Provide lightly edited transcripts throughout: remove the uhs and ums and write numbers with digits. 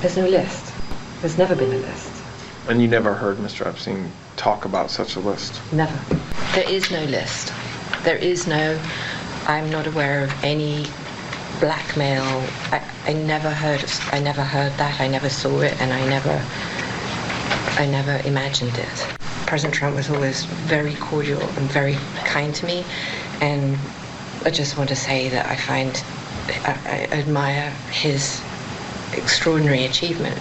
There's no list. There's never been a list. And you never heard Mr. Epstein talk about such a list? Never. There is no list. There is no, I'm not aware of any blackmail. I never heard that. I never saw it, and I never imagined it. President Trump was always very cordial and very kind to me, and I just want to say that I admire his extraordinary achievement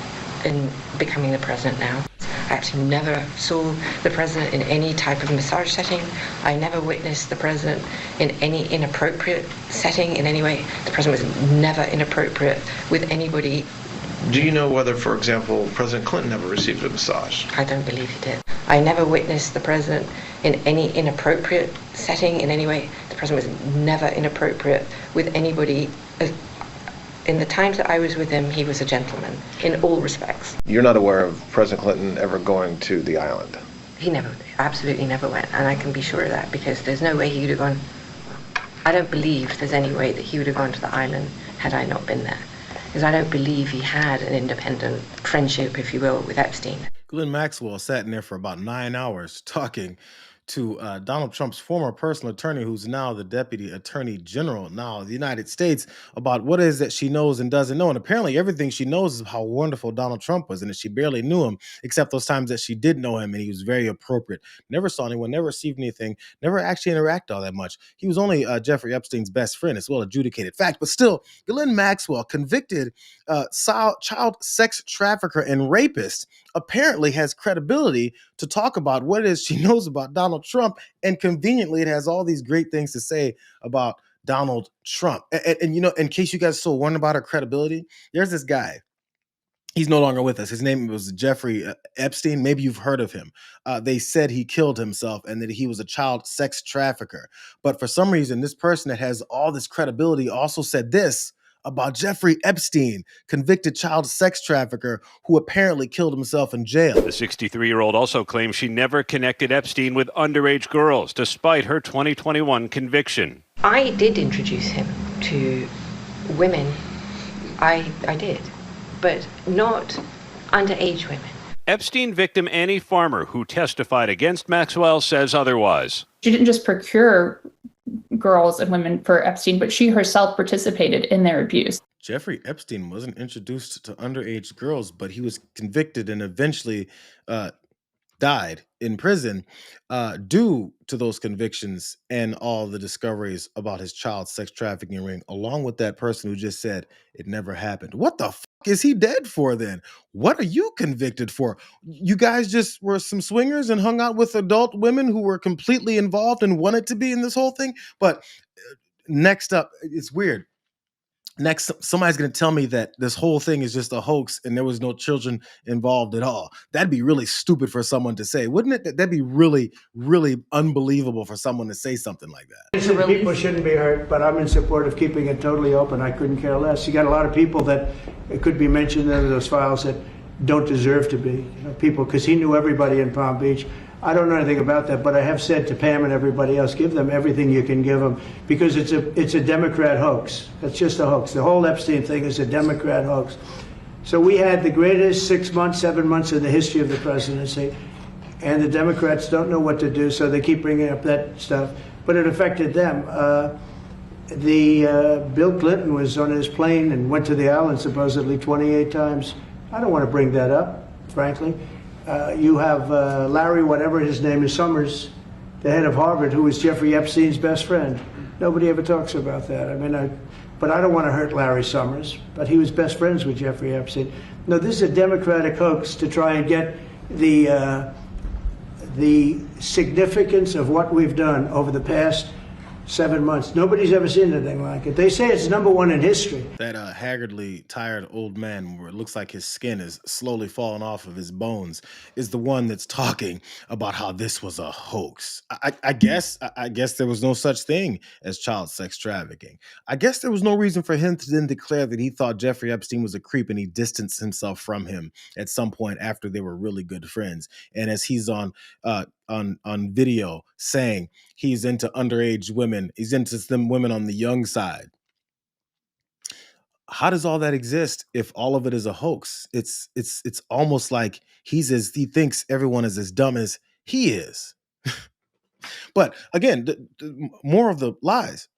in becoming the president now. I actually never saw the president in any type of massage setting. I never witnessed the president in any inappropriate setting in any way. The president was never inappropriate with anybody. Do you know whether, for example, President Clinton ever received a massage? I don't believe he did. I never witnessed the president in any inappropriate setting in any way. The president was never inappropriate with anybody. In the times that I was with him, he was a gentleman in all respects. You're not aware of President Clinton ever going to the island? He absolutely never went, and I can be sure of that, because there's no way he would have gone. I don't believe there's any way that he would have gone to the island had I not been there, because I don't believe he had an independent friendship, if you will, with Epstein. Ghislaine Maxwell sat in there for about 9 hours talking to Donald Trump's former personal attorney, who's now the Deputy Attorney General now of the United States, about what it is that she knows and doesn't know. And apparently everything she knows is how wonderful Donald Trump was, and that she barely knew him, except those times that she did know him, and he was very appropriate. Never saw anyone, never received anything, never actually interacted all that much. He was only Jeffrey Epstein's best friend. It's well adjudicated fact. But still, Ghislaine Maxwell, convicted child sex trafficker and rapist, apparently has credibility to talk about what it is she knows about Donald Trump, and conveniently it has all these great things to say about Donald Trump. And you know, in case you guys still wonder about her credibility, there's this guy. He's no longer with us. His name was Jeffrey Epstein. Maybe you've heard of him. They said he killed himself and that he was a child sex trafficker. But for some reason, this person that has all this credibility also said this about Jeffrey Epstein, convicted child sex trafficker who apparently killed himself in jail. The 63-year-old also claims she never connected Epstein with underage girls, despite her 2021 conviction. I did introduce him to women. I did, but not underage women. Epstein victim Annie Farmer, who testified against Maxwell, says otherwise. She didn't just procure girls and women for Epstein, but she herself participated in their abuse. Jeffrey Epstein wasn't introduced to underage girls, but he was convicted and eventually died in prison due to those convictions and all the discoveries about his child sex trafficking ring, along with that person who just said it never happened. What the fuck is he dead for then? What are you convicted for? You guys just were some swingers and hung out with adult women who were completely involved and wanted to be in this whole thing? But next up, it's weird. Next, somebody's going to tell me that this whole thing is just a hoax and there was no children involved at all. That'd be really stupid for someone to say, wouldn't it? That'd be really, really unbelievable for someone to say something like that. People shouldn't be hurt, but I'm in support of keeping it totally open. I couldn't care less. You got a lot of people that it could be mentioned in those files that don't deserve to be. People, because he knew everybody in Palm Beach. I don't know anything about that, but I have said to Pam and everybody else, give them everything you can give them, because it's a Democrat hoax. It's just a hoax. The whole Epstein thing is a Democrat hoax. So we had the greatest 6 months, 7 months in the history of the presidency, and the Democrats don't know what to do, so they keep bringing up that stuff. But it affected them. Bill Clinton was on his plane and went to the island supposedly 28 times. I don't want to bring that up, frankly. You have Larry, whatever his name is, Summers, the head of Harvard, who was Jeffrey Epstein's best friend. Nobody ever talks about that. I mean, but I don't want to hurt Larry Summers, but he was best friends with Jeffrey Epstein. No, this is a Democratic hoax to try and get the significance of what we've done over the past 7 months. Nobody's ever seen anything like it. They say it's #1 in history. That haggardly tired old man, where it looks like his skin is slowly falling off of his bones, is the one that's talking about how this was a hoax. I guess there was no such thing as child sex trafficking. I guess there was no reason for him to then declare that he thought Jeffrey Epstein was a creep, and he distanced himself from him at some point after they were really good friends. And as he's on video saying he's into underage women, he's into some women on the young side. how does all that exist if all of it is a hoax? It's almost like he thinks everyone is as dumb as he is. But again, more of the lies.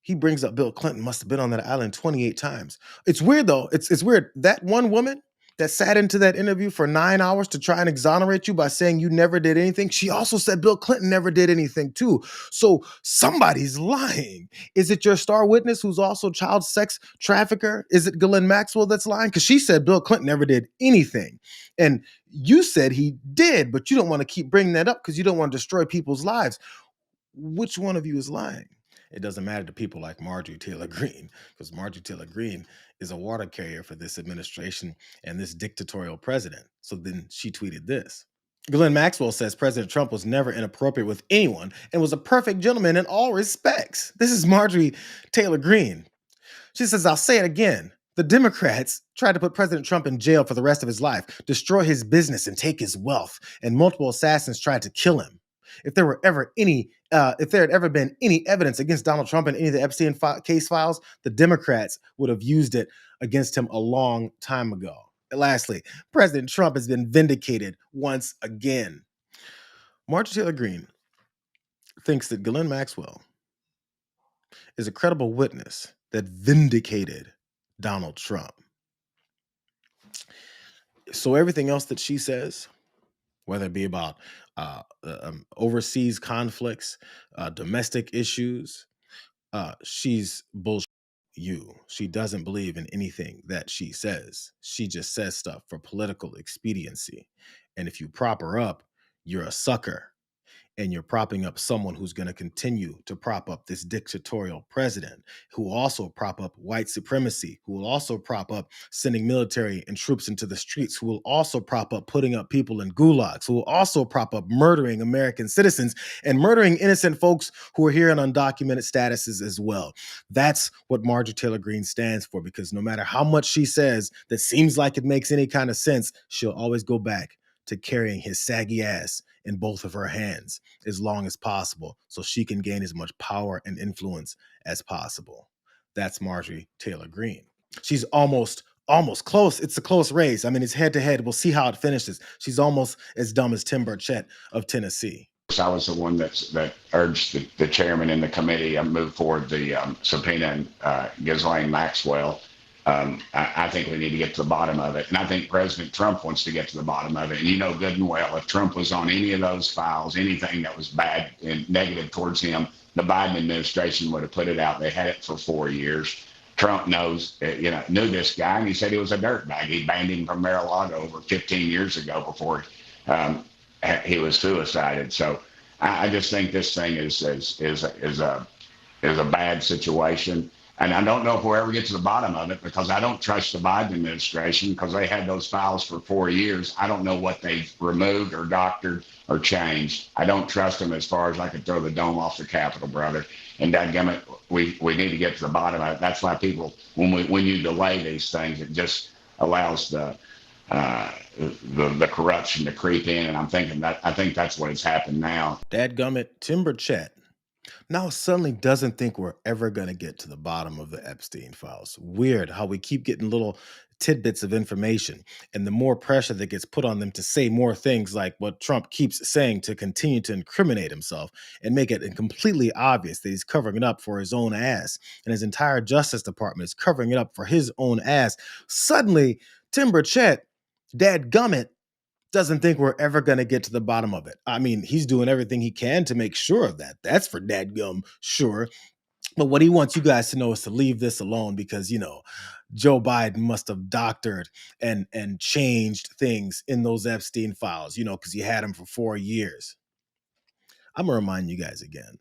He brings up Bill Clinton must have been on that island 28 times. It's weird though. It's weird. That one woman that sat into that interview for 9 hours to try and exonerate you by saying you never did anything, she also said Bill Clinton never did anything too. So somebody's lying. Is it your star witness who's also child sex trafficker? Is it Ghislaine Maxwell that's lying? Because she said Bill Clinton never did anything. And you said he did, but you don't want to keep bringing that up because you don't want to destroy people's lives. Which one of you is lying? It doesn't matter to people like Marjorie Taylor Greene, because Marjorie Taylor Greene is a water carrier for this administration and this dictatorial president. So then she tweeted this. Ghislaine Maxwell says President Trump was never inappropriate with anyone and was a perfect gentleman in all respects. This is Marjorie Taylor Greene. She says, I'll say it again. The Democrats tried to put President Trump in jail for the rest of his life, destroy his business and take his wealth, and multiple assassins tried to kill him. If there had ever been any evidence against Donald Trump in any of the Epstein case files, the Democrats would have used it against him a long time ago. And lastly, President Trump has been vindicated once again. Marjorie Taylor Greene thinks that Ghislaine Maxwell is a credible witness that vindicated Donald Trump. So everything else that she says, whether it be about overseas conflicts, domestic issues, she's bullshit you. She doesn't believe in anything that she says. She just says stuff for political expediency. And if you prop her up, you're a sucker. And you're propping up someone who's going to continue to prop up this dictatorial president, who will also prop up white supremacy, who will also prop up sending military and troops into the streets, who will also prop up putting up people in gulags, who will also prop up murdering American citizens and murdering innocent folks who are here in undocumented statuses as well. That's what Marjorie Taylor Greene stands for, because no matter how much she says that seems like it makes any kind of sense, she'll always go back to carrying his saggy ass in both of her hands as long as possible so she can gain as much power and influence as possible. That's Marjorie Taylor Greene. She's almost close. It's a close race. I mean, it's head to head. We'll see how it finishes. She's almost as dumb as Tim Burchett of Tennessee. I was the one that urged the chairman in the committee to move forward the subpoena Ghislaine Maxwell. I think we need to get to the bottom of it. And I think President Trump wants to get to the bottom of it. And you know good and well, if Trump was on any of those files, anything that was bad and negative towards him, the Biden administration would have put it out. They had it for 4 years. Trump knew this guy, and he said he was a dirtbag. He banned him from Mar-a-Lago over 15 years ago before he was suicided. So I just think this thing is a bad situation. And I don't know if we'll ever get to the bottom of it, because I don't trust the Biden administration, because they had those files for 4 years. I don't know what they've removed or doctored or changed. I don't trust them as far as I could throw the dome off the Capitol, brother. And dadgummit, we need to get to the bottom of it. That's why people, when you delay these things, it just allows the corruption to creep in. And I think that's what has happened now. Dadgummit, Tim Burchett now suddenly doesn't think we're ever going to get to the bottom of the Epstein files. Weird how we keep getting little tidbits of information, and the more pressure that gets put on them to say more things like what Trump keeps saying to continue to incriminate himself and make it completely obvious that he's covering it up for his own ass, and his entire Justice Department is covering it up for his own ass. Suddenly, Tim Burchett, dadgummit, doesn't think we're ever going to get to the bottom of it. I mean, he's doing everything he can to make sure of that. That's for dadgum sure. But what he wants you guys to know is to leave this alone, because, Joe Biden must have doctored and changed things in those Epstein files, because he had them for 4 years. I'm going to remind you guys again.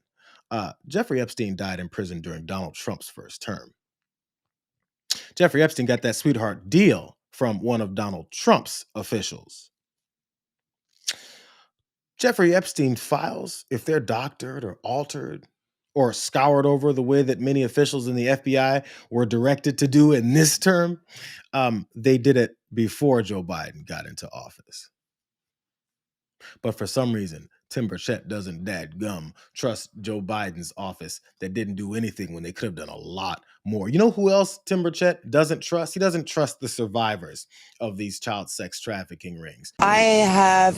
Jeffrey Epstein died in prison during Donald Trump's first term. Jeffrey Epstein got that sweetheart deal from one of Donald Trump's officials. Jeffrey Epstein files, if they're doctored or altered or scoured over the way that many officials in the FBI were directed to do in this term, they did it before Joe Biden got into office. But for some reason, Tim Burchett doesn't dadgum trust Joe Biden's office that didn't do anything when they could have done a lot more. You know who else Tim Burchett doesn't trust? He doesn't trust the survivors of these child sex trafficking rings. I have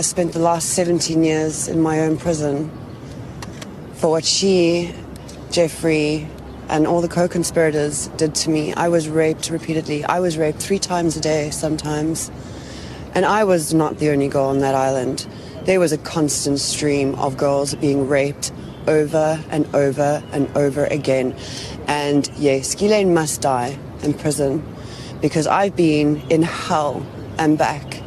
spent the last 17 years in my own prison for what she, Jeffrey, and all the co-conspirators did to me. I was raped repeatedly. I was raped 3 times a day sometimes. And I was not the only girl on that island. There was a constant stream of girls being raped over and over and over again. And yes, Ghislaine must die in prison because I've been in hell and back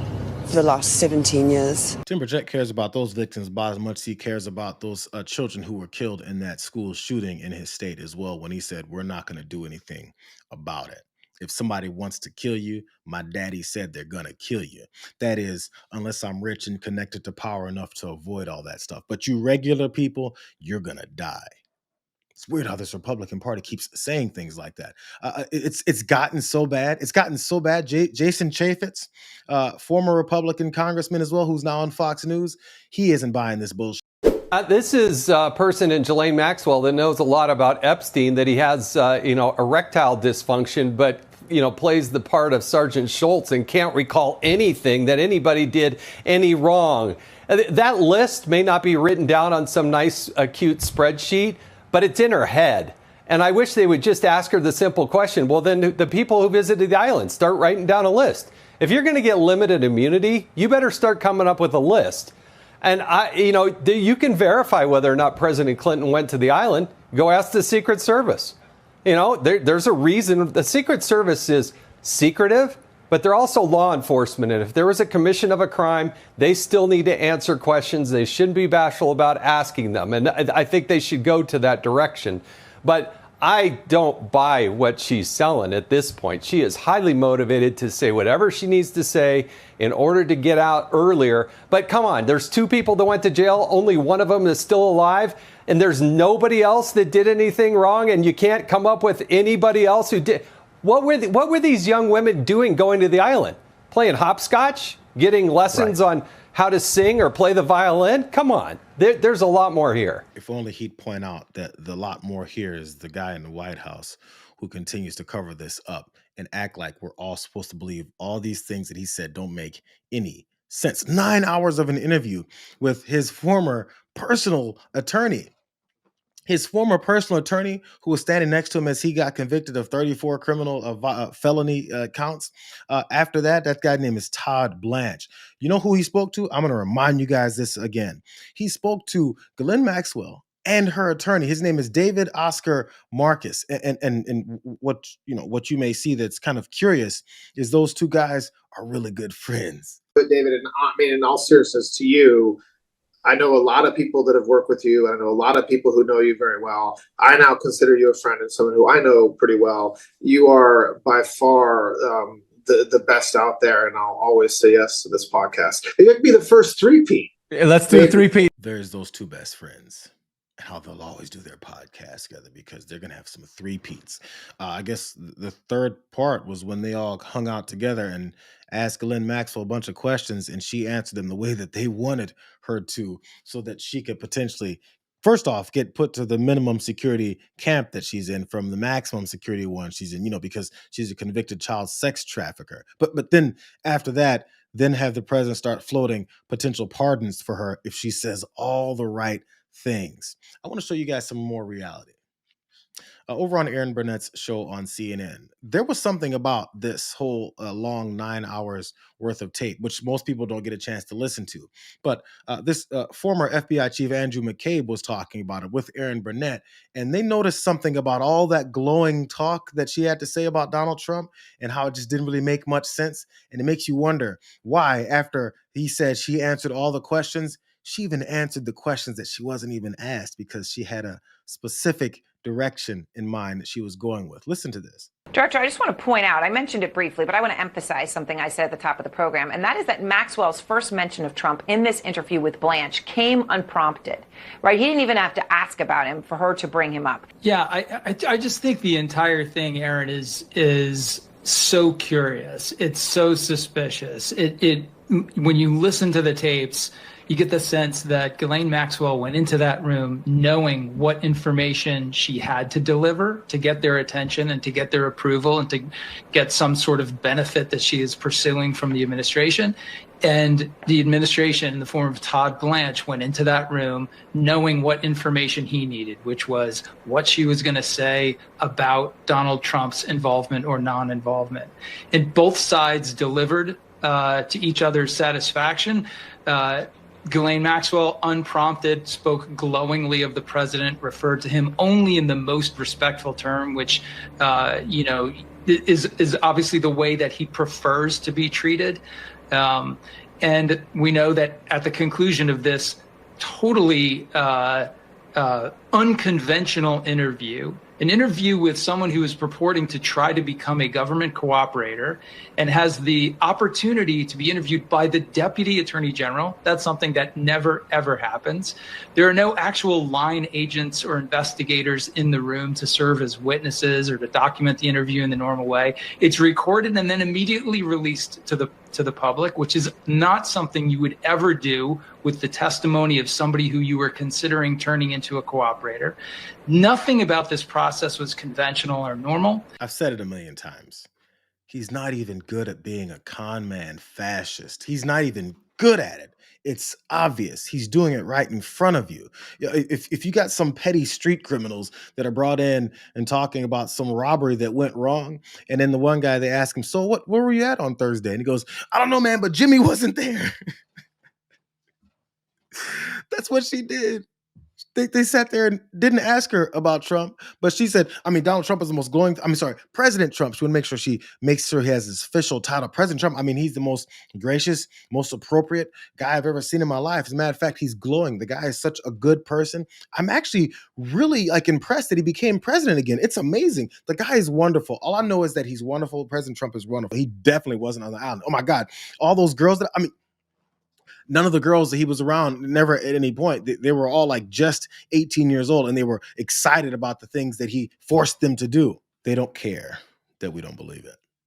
for the last 17 years. Tim Burchett cares about those victims about as much as he cares about those children who were killed in that school shooting in his state as well, when he said, we're not going to do anything about it. If somebody wants to kill you, my daddy said they're going to kill you. That is, unless I'm rich and connected to power enough to avoid all that stuff. But you regular people, you're going to die. It's weird how this Republican Party keeps saying things like that. It's gotten so bad. It's gotten so bad. Jason Chaffetz, former Republican congressman as well, who's now on Fox News, he isn't buying this bullshit. This is a person in Ghislaine Maxwell that knows a lot about Epstein, that he has, erectile dysfunction, but, plays the part of Sergeant Schultz and can't recall anything that anybody did any wrong. That list may not be written down on some nice, cute spreadsheet, but it's in her head. And I wish they would just ask her the simple question. Well, then the people who visited the island, start writing down a list. If you're going to get limited immunity, you better start coming up with a list. And you can verify whether or not President Clinton went to the island. Go ask the Secret Service. There's a reason. The Secret Service is secretive, but they're also law enforcement. And if there was a commission of a crime, they still need to answer questions. They shouldn't be bashful about asking them. And I think they should go to that direction. But I don't buy what she's selling at this point. She is highly motivated to say whatever she needs to say in order to get out earlier. But come on, there's 2 people that went to jail. Only one of them is still alive. And there's nobody else that did anything wrong. And you can't come up with anybody else who did. What were these young women doing going to the island? Playing hopscotch? Getting lessons on how to sing or play the violin? Come on. There's a lot more here. If only he'd point out that the lot more here is the guy in the White House who continues to cover this up and act like we're all supposed to believe all these things that he said don't make any sense. 9 hours of an interview with his former personal attorney. His former personal attorney, who was standing next to him as he got convicted of 34 criminal felony counts. After that guy name is Todd Blanche. You know who he spoke to? I'm going to remind you guys this again. He spoke to Ghislaine Maxwell and her attorney. His name is David Oscar Marcus. And what you may see that's kind of curious is those 2 guys are really good friends. But David, in all seriousness to you, I know a lot of people that have worked with you. I know a lot of people who know you very well. I now consider you a friend and someone who I know pretty well. You are by far the best out there, and I'll always say yes to this podcast. It could be the first 3-peat. Let's do a 3-peat. There's those 2 best friends. How they'll always do their podcast together because they're going to have some 3-peats. I guess the third part was when they all hung out together and asked Ghislaine Maxwell a bunch of questions, and she answered them the way that they wanted her to, so that she could potentially, first off, get put to the minimum security camp that she's in from the maximum security one she's in, because she's a convicted child sex trafficker. But then after that, then have the president start floating potential pardons for her if she says all the right things. I want to show you guys some more reality. Over on Aaron Burnett's show on CNN, there was something about this whole long 9 hours worth of tape, which most people don't get a chance to listen to. But this former FBI chief Andrew McCabe was talking about it with Aaron Burnett, and they noticed something about all that glowing talk that she had to say about Donald Trump and how it just didn't really make much sense. And it makes you wonder why, after he said she answered all the questions, she even answered the questions that she wasn't even asked because she had a specific direction in mind that she was going with. Listen to this. Director, I just want to point out, I mentioned it briefly, but I want to emphasize something I said at the top of the program, and that is that Maxwell's first mention of Trump in this interview with Blanche came unprompted, right? He didn't even have to ask about him for her to bring him up. Yeah, I just think the entire thing, Aaron, is so curious. It's so suspicious. When you listen to the tapes, you get the sense that Ghislaine Maxwell went into that room knowing what information she had to deliver to get their attention and to get their approval and to get some sort of benefit that she is pursuing from the administration. And the administration, in the form of Todd Blanche, went into that room knowing what information he needed, which was what she was going to say about Donald Trump's involvement or non-involvement. And both sides delivered to each other's satisfaction. Ghislaine Maxwell, unprompted, spoke glowingly of the president, referred to him only in the most respectful term, which, is obviously the way that he prefers to be treated. And we know that at the conclusion of this totally unconventional interview, an interview with someone who is purporting to try to become a government cooperator and has the opportunity to be interviewed by the deputy attorney general. That's something that never, ever happens. There are no actual line agents or investigators in the room to serve as witnesses or to document the interview in the normal way. It's recorded and then immediately released to the public, which is not something you would ever do with the testimony of somebody who you were considering turning into a cooperator. Nothing about this process was conventional or normal. I've said it a million times. He's not even good at being a con man fascist. He's not even good at it. It's obvious. He's doing it right in front of you. If you got some petty street criminals that are brought in and talking about some robbery that went wrong, and then the one guy, they ask him, so where were you at on Thursday? And he goes, I don't know, man, but Jimmy wasn't there. That's what she did. They sat there and didn't ask her about Trump, but she said, Donald Trump is the most glowing, President Trump. She would make sure she makes sure he has his official title, President Trump. He's the most gracious, most appropriate guy I've ever seen in my life. As a matter of fact, he's glowing. The guy is such a good person. I'm actually really impressed that he became president again. It's amazing. The guy is wonderful. All I know is that he's wonderful. President Trump is wonderful. He definitely wasn't on the island. Oh my God. All those girls none of the girls that he was around, never at any point, they were all just 18 years old, and they were excited about the things that he forced them to do. They don't care that we don't believe it.